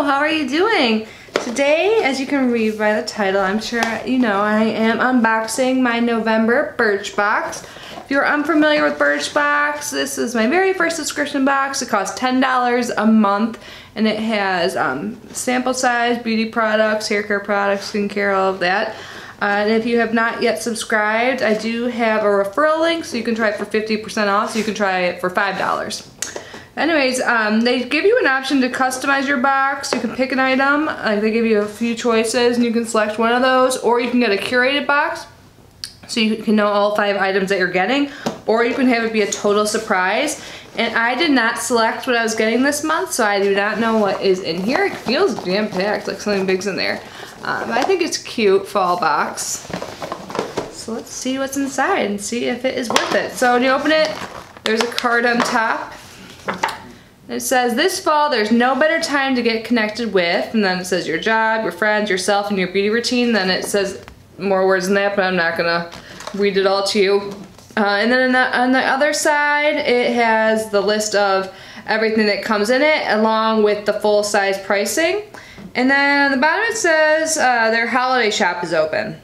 how are you doing? Today, as you can read by the title, I'm sure you know, I am unboxing my November Birchbox. If you're unfamiliar with Birchbox, this is my very first subscription box. It costs $10 a month, and it has sample size beauty products, hair care products, skincare, all of that. And if you have not yet subscribed, I do have a referral link, so you can try it for 50% off, so you can try it for $5. Anyways, they give you an option to customize your box. You can pick an item, they give you a few choices and you can select one of those, or you can get a curated box so you can know all 5 items that you're getting, or you can have it be a total surprise. And I did not select what I was getting this month, so I do not know what is in here. It feels jam-packed, like something big's in there. But I think it's cute fall box. So let's see what's inside and see if it is worth it. So when you open it, there's a card on top. It says, this fall, there's no better time to get connected with, and then it says your job, your friends, yourself, and your beauty routine. Then it says more words than that, but I'm not gonna read it all to you. And then on the other side, it has the list of everything that comes in it, along with the full-size pricing. And then on the bottom it says their holiday shop is open.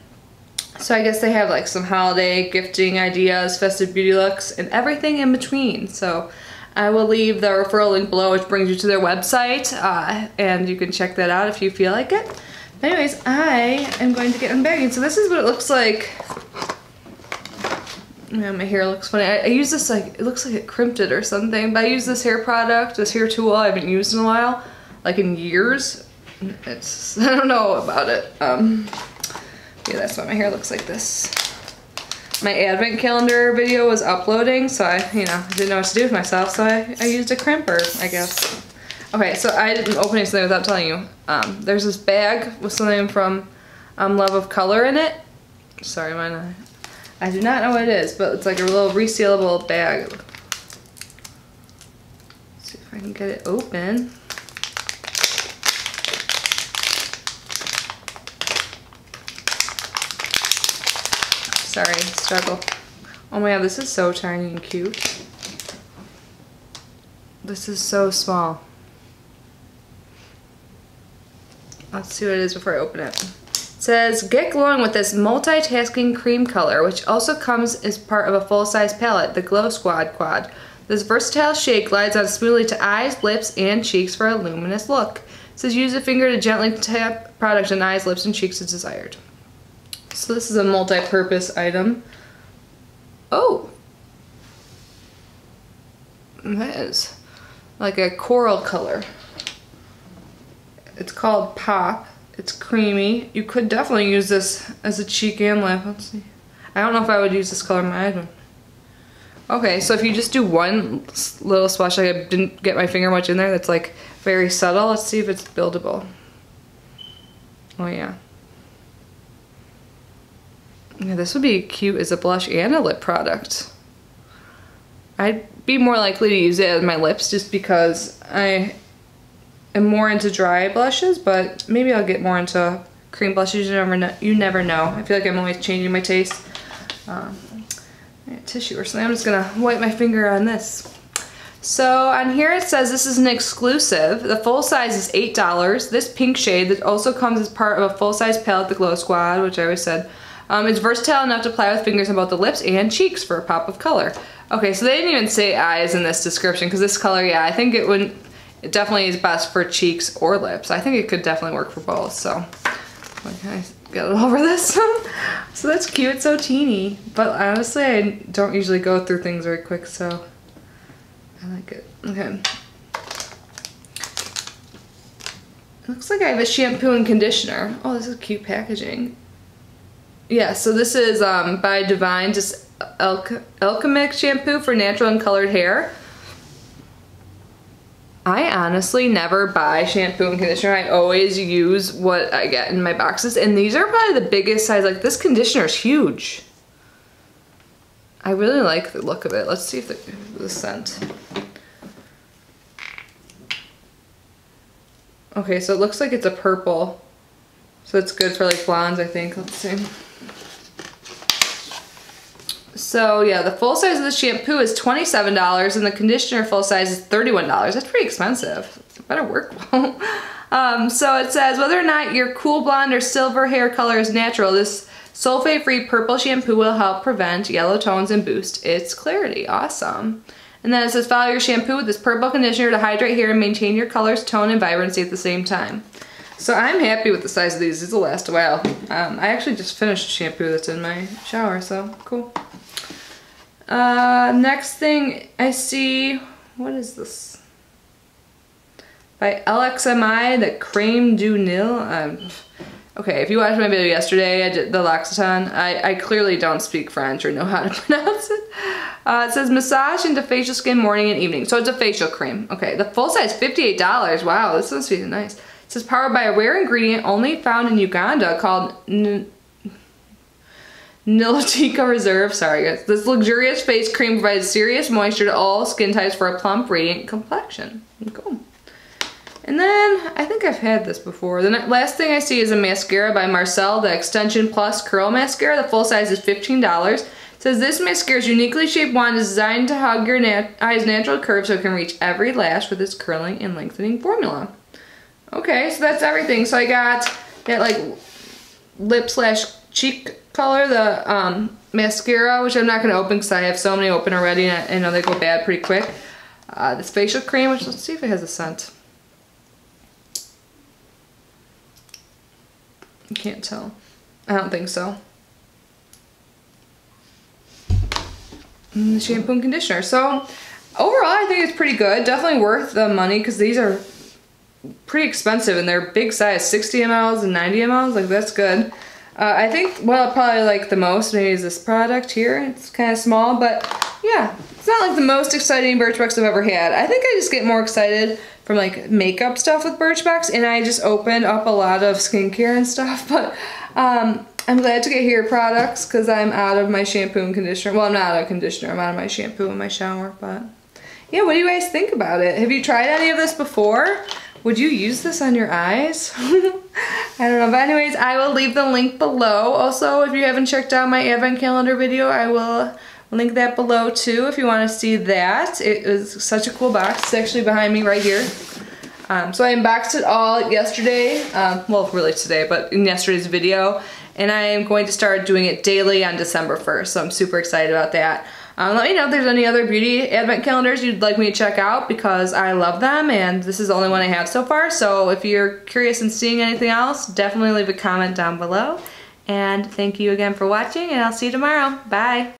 So I guess they have like some holiday gifting ideas, festive beauty looks, and everything in between. So I will leave the referral link below, which brings you to their website, and you can check that out if you feel like it. But anyways, I am going to get unbagging. So this is what it looks like. Yeah, my hair looks funny. I use this, like, it looks like it crimped it or something, but I use this hair product, this hair tool I haven't used in a while, like in years. It's, I don't know about it. Yeah, that's why my hair looks like this. My advent calendar video was uploading, so I, didn't know what to do with myself, so I used a crimper, I guess. Okay, so I didn't open something without telling you. There's this bag with something from Love of Color in it. Sorry, mine. I do not know what it is, but it's like a little resealable bag. Let's see if I can get it open. Sorry, struggle. Oh my god, this is so tiny and cute. This is so small. Let's see what it is before I open it. It says, get glowing with this multitasking cream color, which also comes as part of a full-size palette, the Glow Squad Quad. This versatile shade glides on smoothly to eyes, lips, and cheeks for a luminous look. It says, use a finger to gently tap product on eyes, lips, and cheeks as desired. So this is a multi-purpose item. Oh! That is like a coral color. It's called Pop. It's creamy. You could definitely use this as a cheek and lip. Let's see. I don't know if I would use this color in my eyes. Okay, so if you just do one little swatch, like I didn't get my finger much in there, that's like very subtle. Let's see if it's buildable. Oh yeah. Yeah, this would be cute as a blush and a lip product. I'd be more likely to use it as my lips just because I am more into dry blushes, but maybe I'll get more into cream blushes. You never know. I feel like I'm always changing my taste. Tissue or something. I'm just gonna wipe my finger on this. So on here it says this is an exclusive. The full size is $8. This pink shade that also comes as part of a full-size palette, the Glow Squad, which I always said. It's versatile enough to apply with fingers on both the lips and cheeks for a pop of color. Okay, so they didn't even say eyes in this description, because this color, yeah, I think it definitely is best for cheeks or lips. I think it could definitely work for both, so. Okay, get it over this. So that's cute, it's so teeny. But honestly, I don't usually go through things very quick, so I like it. Okay. It looks like I have a shampoo and conditioner. Oh, this is cute packaging. Yeah, so this is by Divine, just Alchemic shampoo for natural and colored hair. I honestly never buy shampoo and conditioner. I always use what I get in my boxes, and these are probably the biggest size. Like, this conditioner is huge. I really like the look of it. Let's see if the scent. Okay, so it looks like it's a purple. So it's good for like blondes, I think. Let's see. So yeah, the full size of the shampoo is $27 and the conditioner full size is $31. That's pretty expensive. It better work well. So it says, whether or not your cool blonde or silver hair color is natural, this sulfate-free purple shampoo will help prevent yellow tones and boost its clarity. Awesome. And then it says, follow your shampoo with this purple conditioner to hydrate hair and maintain your color's tone and vibrancy at the same time. So I'm happy with the size of these. These will last a while. I actually just finished a shampoo that's in my shower, so cool. Next thing I see, what is this? By LXMI, the Creme du Nil. Okay, if you watched my video yesterday, I did the L'Occitane. I clearly don't speak French or know how to pronounce it. It says massage into facial skin morning and evening. So it's a facial cream. Okay, the full size, $58. Wow, this must be nice. It says powered by a rare ingredient only found in Uganda called Nilotica Reserve. Sorry guys. This luxurious face cream provides serious moisture to all skin types for a plump, radiant complexion. Cool. And then, I think I've had this before. The last thing I see is a mascara by Marcel, the Extension Plus Curl Mascara. The full size is $15. It says this mascara's uniquely shaped wand is designed to hug your eye's natural curve so it can reach every lash with its curling and lengthening formula. Okay, so that's everything. So I got that like lip slash cheek color, the mascara, which I'm not going to open because I have so many open already and I know they go bad pretty quick. This facial cream, which let's see if it has a scent. You can't tell. I don't think so. And the shampoo and conditioner. So overall I think it's pretty good. Definitely worth the money because these are pretty expensive and they're big size, 60 mLs and 90 mLs. Like that's good. I think what I'll probably like the most maybe is this product here. It's kind of small, but yeah, it's not like the most exciting Birchbox I've ever had. I think I just get more excited from like makeup stuff with Birchbox, and I just opened up a lot of skincare and stuff, but I'm glad to get hair products because I'm out of my shampoo and conditioner. Well, I'm not out of conditioner, I'm out of my shampoo in my shower, but yeah, what do you guys think about it? Have you tried any of this before? Would you use this on your eyes? I don't know, but anyways, I will leave the link below. Also, if you haven't checked out my advent calendar video, I will link that below too if you want to see that. It is such a cool box. It's actually behind me right here. So I unboxed it all yesterday, well really today, but in yesterday's video, and I am going to start doing it daily on December 1st, so I'm super excited about that. Let me know if there's any other beauty advent calendars you'd like me to check out because I love them and this is the only one I have so far, so if you're curious in seeing anything else, definitely leave a comment down below. And thank you again for watching and I'll see you tomorrow. Bye!